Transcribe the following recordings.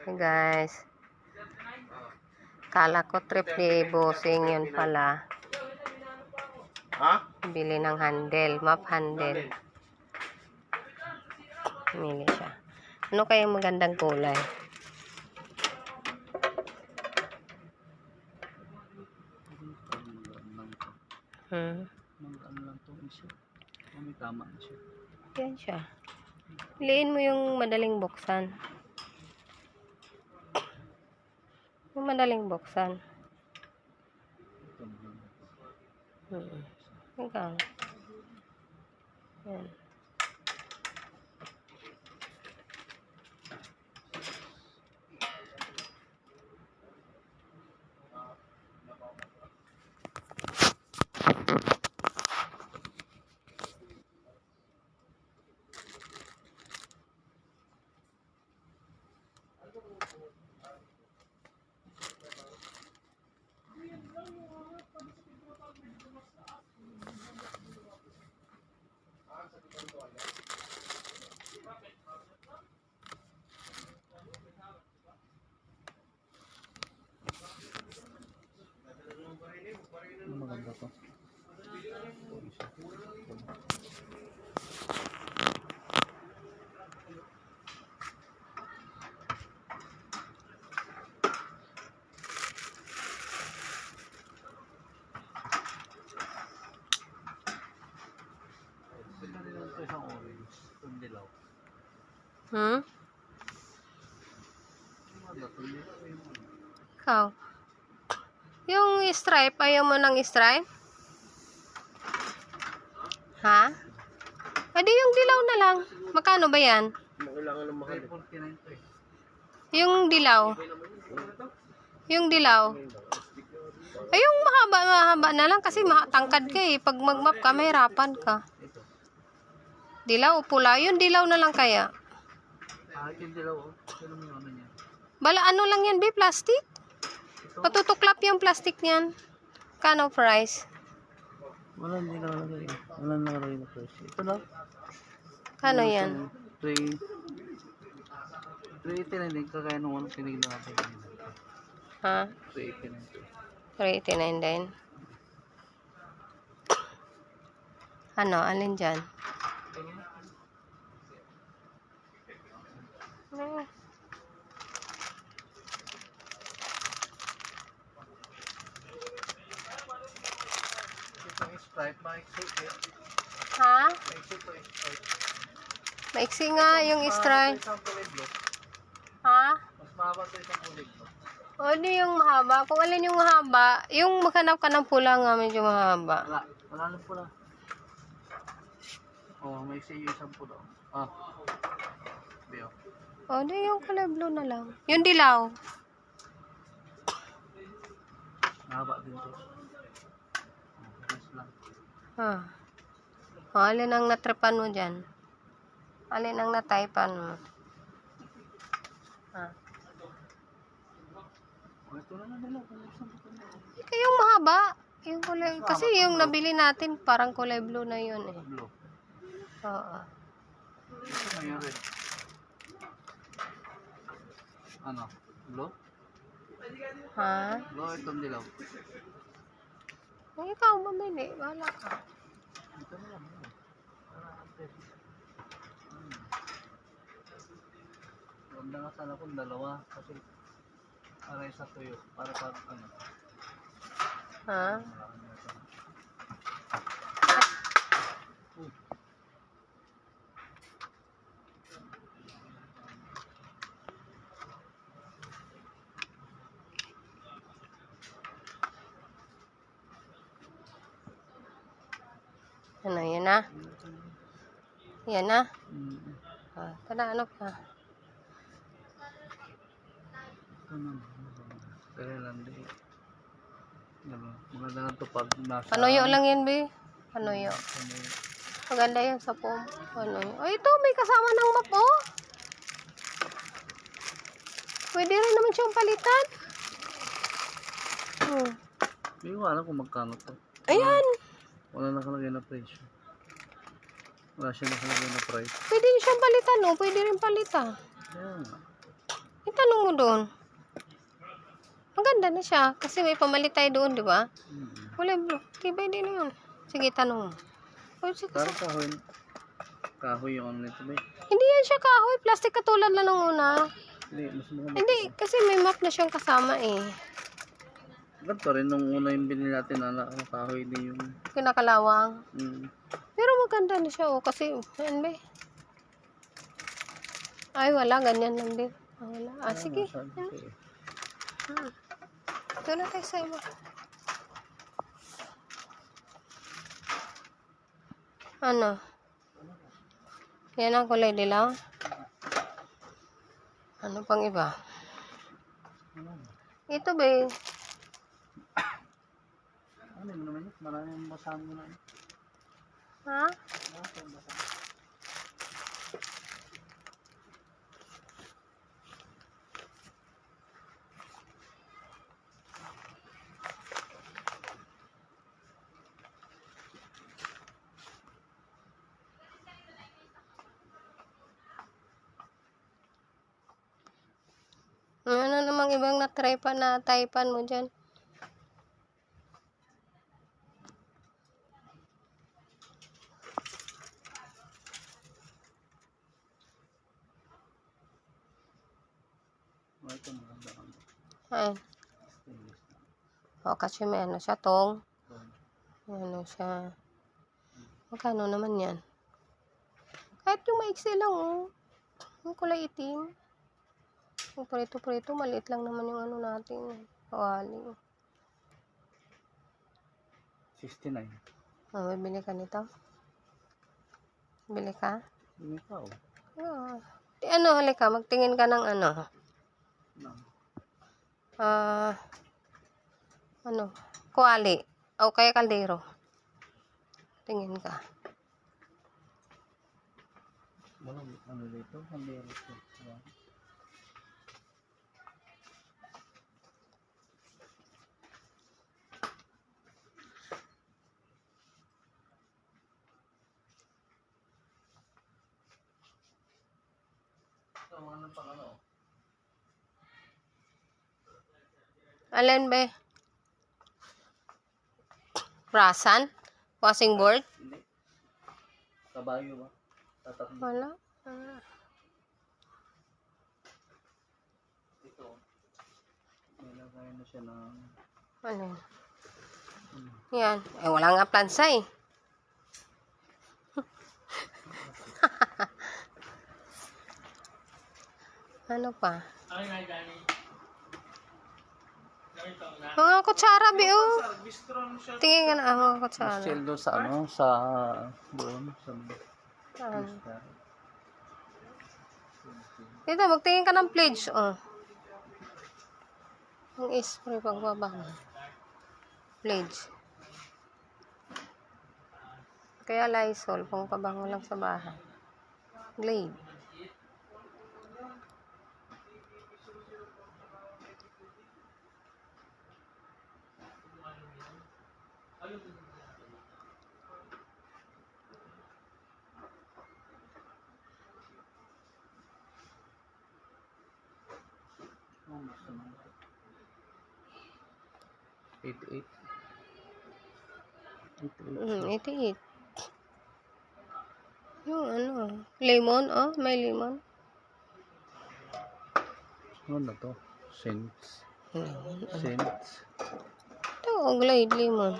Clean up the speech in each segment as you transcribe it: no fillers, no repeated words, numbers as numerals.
Hey guys, kala ko trip ni Bossing, yun pala bili ng handle, map handle. Pumili siya. Ano kayang magandang kulay? Tama na siya. Yan siya. Piliin mo yung madaling buksan. Yung madaling buksan. Hanggang. Yan. Maganda to. Ikaw. Yung stripe, ayaw mo ng stripe? Ha? Adi yung dilaw na lang. Magkano ba yan? Yung dilaw. Yung dilaw. Ay, yung mahaba na lang kasi tangkad ka eh. Pag magmap ka, mahirapan ka. Dilaw o pula? Yung dilaw na lang kaya. Yung dilaw, Bala, ano lang yan, be? Plastic? Patutuklap yung plastic niyan. Kano price? Wala nakalagay. Wala nakalagay na price. Ito lang. Kano yan? 389 din. Kagaya nung ano pinigil natin. Ha? 389. 389 din. Ano? Alin dyan? Itong stripe, maiksi eh. Ha? Maiksi to stripe. Maiksi nga yung stripe. Isang kulay blue. Ha? Mas mahaba to isang kulay blue. O, di yung mahaba. Kung alin yung mahaba, yung maghanap ka ng pula nga medyo mahaba. Wala lang pula. Oh, maiksi yung isang pula. Ah. Bio. O, di yung kulay blue na lang. Yung dilaw. Mahaba din to. Yes lang. Ha? O, alin ang natripan mo dyan? Alin ang nataypan mo? Ha? Ito na nila. Yung mahaba. Yung kulay, kasi yung nabili natin, parang kulay blue na yun eh. Blue. Oo. Ito na yung red. Ano? Blue? Ha? Blue itong dilaw. Kung ikaw mamili, wala ka. Ito na lang. Ganda nga sana kung dalawa. Kasi para isa tuyo. Para pag ano. Ha? Ano, yan na? Yan na? Ah, tara, ano pa? Ito na. Pero lang din. Maganda na ito pag nasa... Panuyo lang yan, be. Panuyo. Maganda yung sa pom. Panuyo. Oh, ito, may kasama ng map, oh. Pwede rin naman siyang palitan. Hindi ko alam kung magkano to. Ayan. Wala nakalagay na presyo. Wala siya nakalagay na price. Pwede siyang palitan, oh. Pwede rin palitan. Ayan. Itanong mo mo doon. Maganda na siya. Kasi may pamalit tayo doon, di ba? Wala bro. Tibay din na yun. Sige, tanong mo. Oh, sige, Parang kahoy yung ano nito ba? hindi yan siya kahoy. Plastic katulad lang ng una. Hindi, mas maganda. Hindi, kasi may map na siyang kasama eh. Ganito rin nung una yung binili natin na kahoy din yung... Kinakalawang. Mm. Pero maganda na siya oh. Kasi, yan ba? Ay, wala. Ganyan lang din. Wala. Sige. Ito na tayo sa iba. Ano? Yan ang kulay dilaw. Ano pang iba? Ito ba eh? Ano mo naman yun? Maraming basahan mo na yun. Ha? Ano namang ibang na-try pa na typan mo dyan? Ito maganda kang Ay. stainless na. O, kasi may ano siya, tong. May ano siya. Magkano naman yan? Kahit yung maiksi lang, oh. Yung kulay itim. Yung prito-prito, maliit lang naman yung ano natin. Kawali. 69. Oh, bibili ka nito? Bili ka? Yung ikaw. Oo. Ano, halika, magtingin ka ng ano. Ano, kuwali. O kaya kaldero. Tingin ka. Walang ano dito? Hindi dito. Ano pa ano? Alin ba? Rasan? Washing board? Hindi. Kabayo ba? Tatakbo. Wala. Ito. May lagay na siya ng... Ano? Yan. Eh, wala nga plansa eh. Ano pa? Mga kutsara, Bio. Tingin ka na mga kutsara. Still doon sa ano? Sa... Doon. Sa... Dito, magtingin ka ng pledge. Oh. Ang spray pagbaba. Pledge. Kaya Lysol, kung pabango lang sa bahay. Glade. Oh, 88. 88. Yung ano, lemon, oh, may lemon. Ano na to? Scents. Scents. Ito, oh, Glade lemon.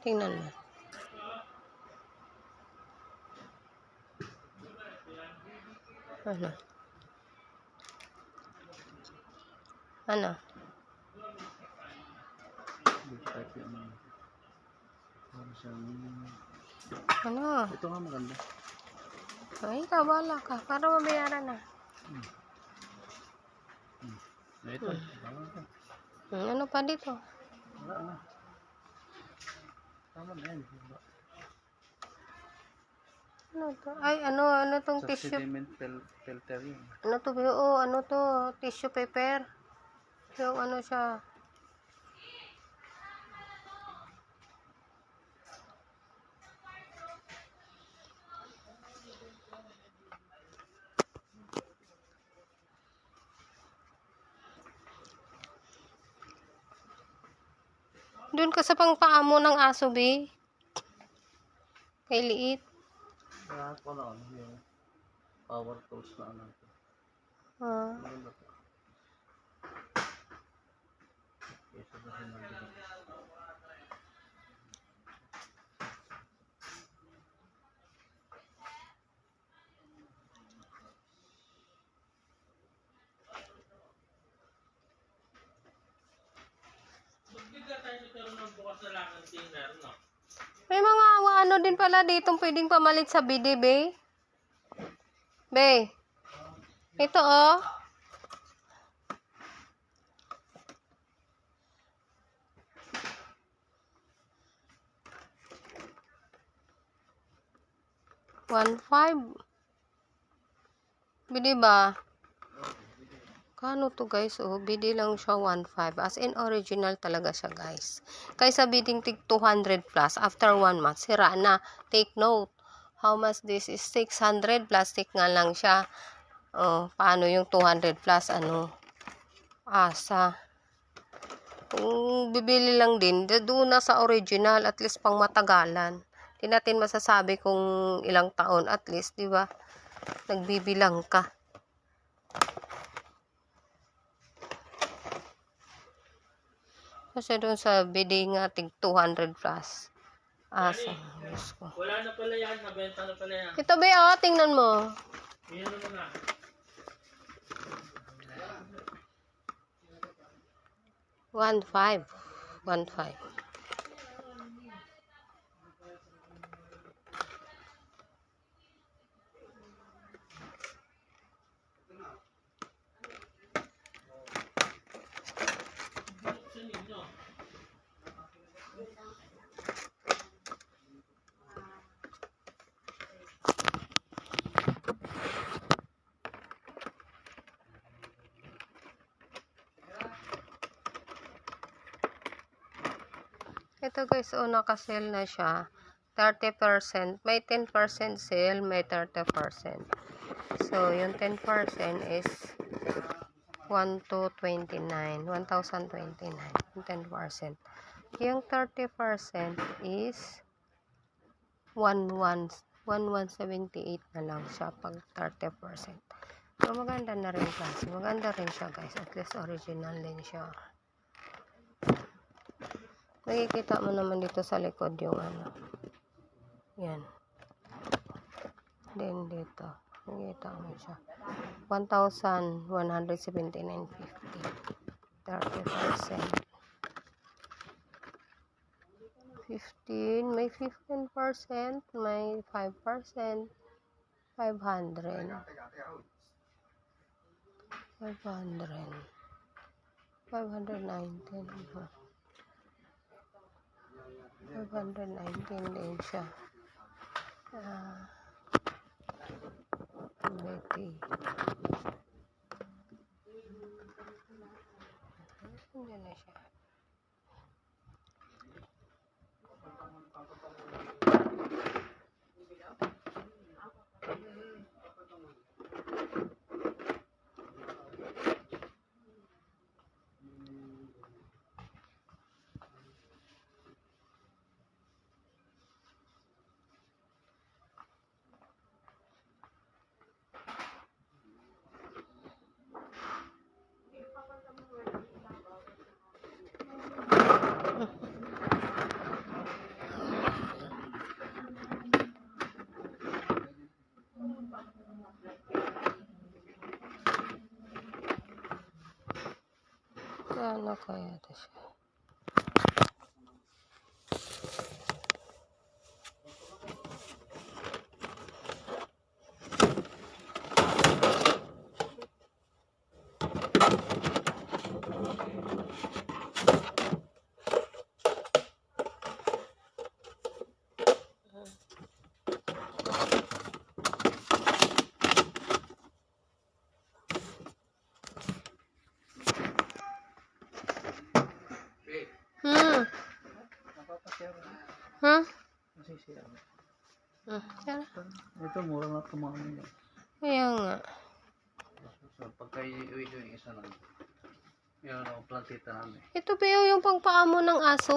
Tingnan mo. Ano? Ano? Ano? Ito nga maganda. Ay, kabala ka. Para mabayaran na. Ito. Ano pa dito? Wala na. Tama na yan. Ano to? Ay, ano tong Sa tissue? sediment filter yun. Ano to, Bio? Oh, ano to? Tissue paper. Yung ano siya. Doon ka sa pangpaamo ng aso, be. Kay liit. Kaya ko na yung power tools na ano. Ah. Ano ba ito? Okay, sabihin mo dito. May mga ano din pala dito pwedeng pamalit sa BD, be. Be. Ito, oh. $1.5. BD ba? Kano to guys? Oh, BD lang siya 1.5. As in original talaga siya guys. Kaysa bidding tig 200 plus after 1 month sira na. Take note. How much this is? 600 plastic nga lang siya. Oh, paano yung 200 plus ano? Asa. Kung bibili lang din, doon na sa original at least pang matagalan. Hindi natin masasabi kung ilang taon at least, di ba? Nagbibilang ka. Kasi doon sa bidding nga tig 200 plus. Asa, Diyos ko. Wala na pala yan, nabenta na pala yan. Ito ba, oh, tingnan mo. Yan naman na. 1.5. 1.5. Ito guys, oh, naka-sale na siya. 30%. May 10% sale, may 30%. So, yung 10% is 1,229. 1,029. Yung 10%. Yung 30% is 1,178 na lang siya pag 30%. So, maganda na rin kasi. Maganda rin siya guys. At least original din siya. Nakikita mo naman dito sa likod yung ano. Yan. Then dito. Nakikita mo siya. 1,179.50. 30%. 15. May 15%. May 5%. 500. 519. 519 din siya. Betty. Hindi na siya. Ano kaya ito siya? Huh? Masisira. Tara. Ito, mura na tumami yan. Kaya nga. So, pagka iuwi ko yung isa lang. Yan ang plantita namin. Ito ba yung pangpaamo ng aso?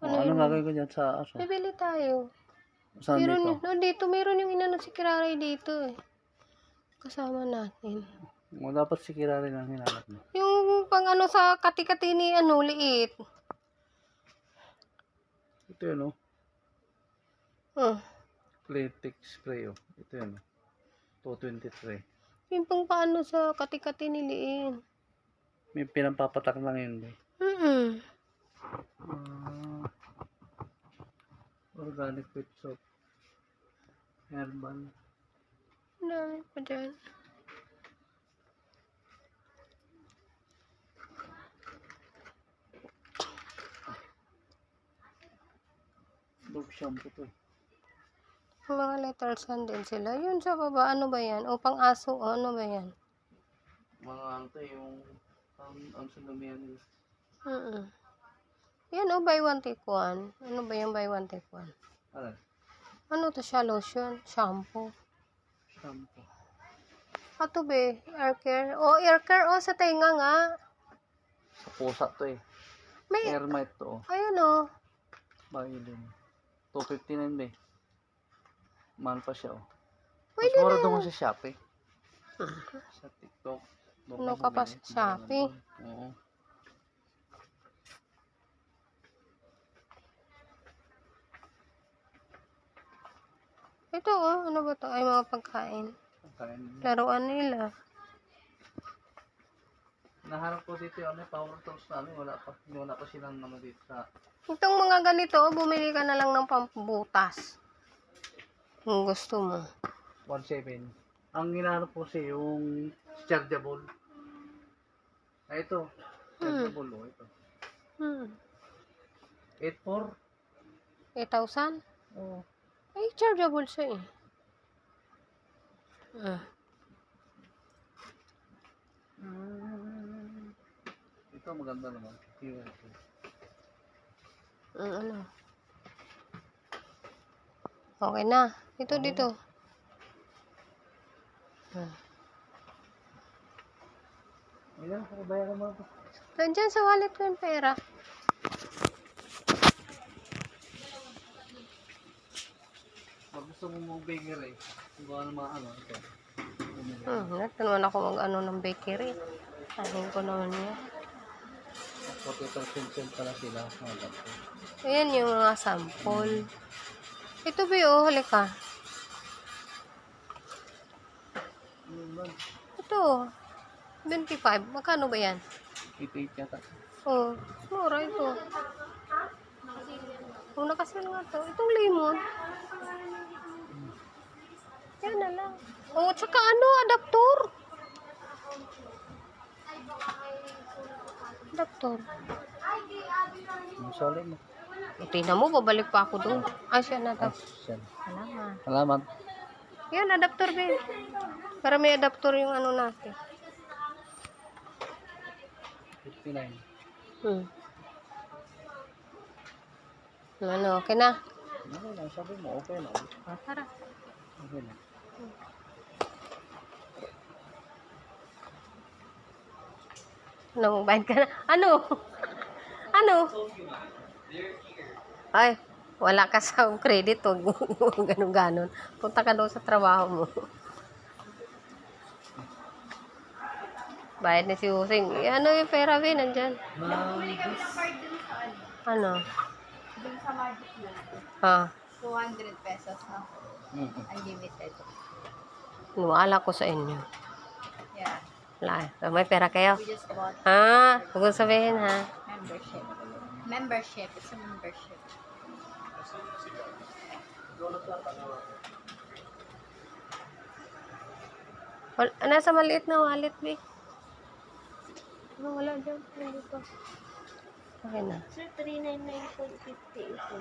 Ano gagawin ko dyan sa aso? Bibili tayo. Saan Meron, dito? no, dito, meron yung inano si Kiraray dito eh. Kasama natin. O, dapat si Kira rin ang hinanap mo. Yung pang ano sa kati-kati ni ano, liit. Ito yun, oh. Oh, Cletic spray, oh. Ito yun, oh. 223. yung pang paano sa kati-kati ni liit. May pinampapatak lang yun, eh. Organic wheat soap. Herbal. Dami pa dyan. Dog shampoo to, eh. Mga letters din sila. Yun sa baba, ano ba yan? O pang aso, o ano ba yan? Mga ano to, yung ang sunumihan nila. Yan o, buy one take one. Ano ba yung buy one take one? Ano? Ano to siya? Lotion? Shampoo? Shampoo. Ato be? Air care? O, air care o, sa tenga nga. Sa pusa to, eh. May, Airmite to, oh. ayun o. Bayo din. 259 ba, eh. Mahal pa siya, oh. Mas Pwede mura na. doon sa Shopee. Sa TikTok. Doon Ano ka pa sa bumili. Shopee? Oo. Ito o, ano ba to? Ay, mga pagkain. Pagkain. Laruan nila. Nahanap ko dito yung power tools namin. Wala pa silang naman dito sa... Itong mga ganito, bumili ka na lang ng pambutas. Kung gusto mo. 1.7. Ang hinahanap ko kasi yung chargeable. Ay, ito. Chargeable, oh. Ito. 8.4. 8,000? Oo. Ay, chargeable siya eh. Ito maganda naman. Ano? Okay na. Ito dito. Ayan, bayaran mo ako. Nandyan sa wallet ko yung pera. Pag gusto mo mong bakery, kung ano mga ano, ito. Ito naman ako mag-ano ng bakery. Ahin ko naman yan. 40% pala sila. Ayan yung mga sample. Ito ba yun? Halika. Ito. 25. Magkano ba yan? 88 yata. Oh, mura ito. Una kasi nga to. Itong lemon. Yan na lang. Oh, tsaka ano, adaptor. Adaptor. Masali mo. Tingnan mo, babalik pa ako doon. Ay, siya na daw. Ayan. Salamat. Salamat. Yan, adaptor ba? Para may adaptor yung ano natin. 59. Ano, okay na? Okay lang, sabi mo, okay lang. Tara. Okay lang. Ano, bayad ka na? Ano? Ano? Ay, wala ka sa credit. Huwag ganun-ganon. Punta ka doon sa trabaho mo. Bayad na si Husing. Ano yung pera, Vin? Nandyan. Ano? Dun sa Magic na, Ah, 200 pesos na. Unlimited. nuwala ko sa inyo. Yeah. Wala. May pera kayo? We just bought Ah, huwag kong sabihin, ha? membership. Membership. It's a membership. Nasa maliit na wallet, Vic. Ano, wala dyan. Dito. Okay na. Sir, 399.50 ito.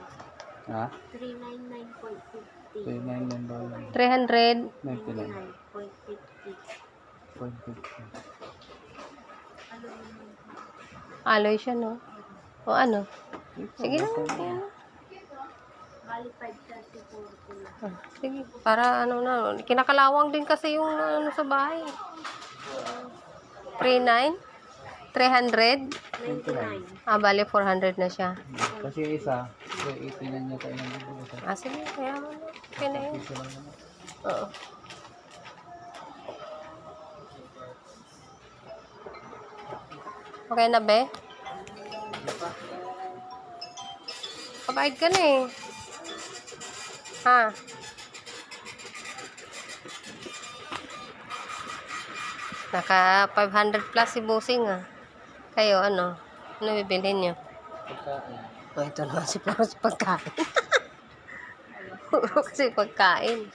Ha? 399.50. 399 dollars. 300. 99. 99.50. 0.50. Alloy siya, no? O ano? Sige lang. Yan. Bali 534 ko na. Sige. Para ano na. Kinakalawang din kasi yung ano sa bahay. 3.9? 300? 99. Ah, bali 400 na siya. Kasi yung isa, 380 na niya tayo ng bibig. Ah, sige, kaya mo na. Okay na yun. Piso lang naman. Oo. Okay na, be? Pabayad ka na eh. Ha? Naka 500 plus si Busing ah. Kayo, ano? Ano bibilhin nyo? Pagkain. Oh, ito naman si Flores pagkain. Puro kasi pagkain.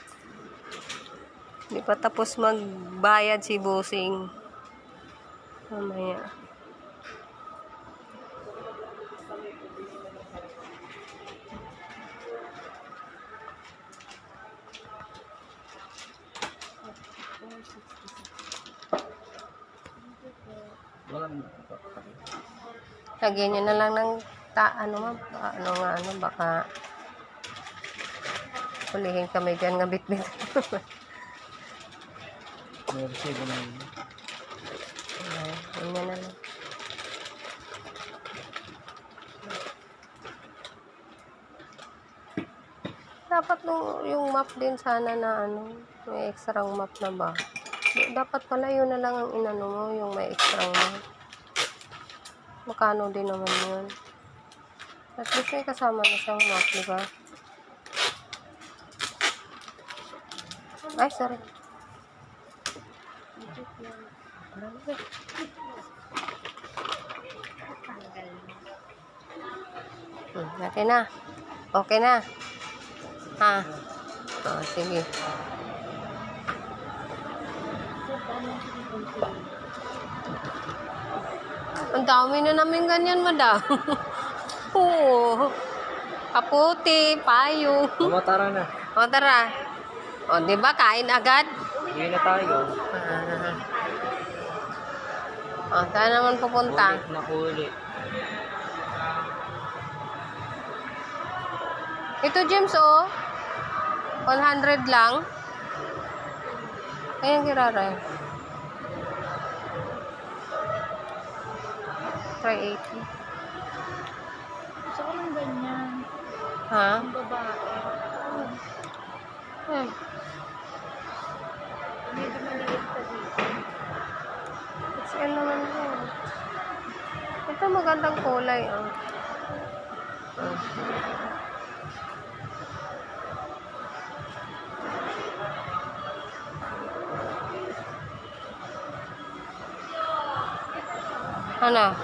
Hindi pa tapos magbayad si Busing. Mamaya. Walang Lagyan nyo na lang ng ano ma'am, baka hulihin kami dyan nga bit-bit. may resibo na yun. Ganyan na lang. Dapat yung map din sana na ano, may extra map na ba? Dapat pala yun na lang ang inano mo, yung may extra map. Makano din naman yun. At least may kasama na siyang map, di ba? Ay, sorry. Okay na. Okay na. Ha? Oh, sige. Ang dami na namin ganyan, madam. Oo. Kaputi, payo. Tumatara na. O, tara. O, di ba? Kain agad? Hindi na tayo. O, saan naman pupunta? Ulit na ulit. Ito, James, oh. 100 lang. Ayan, kirara. 380. Gusto ko ng ganyan. Ha? Ang babae. Medyo maliit pa dito. XL naman yun. Ito magandang kulay, oh. Ano?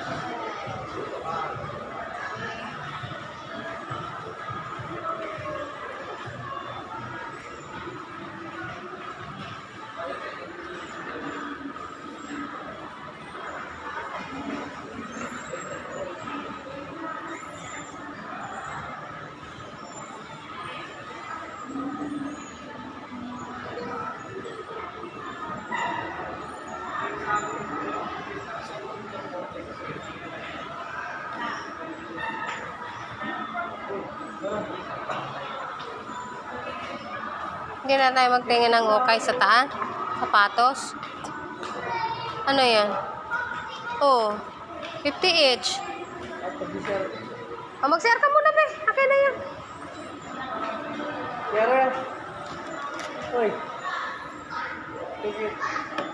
Hindi na tayo magtingin ng ukay sa taan. Sapatos. Ano yan? Oh, 50 each. Oh, mag-share ka muna, be. Okay na yan. Yara. Uy. Thank you.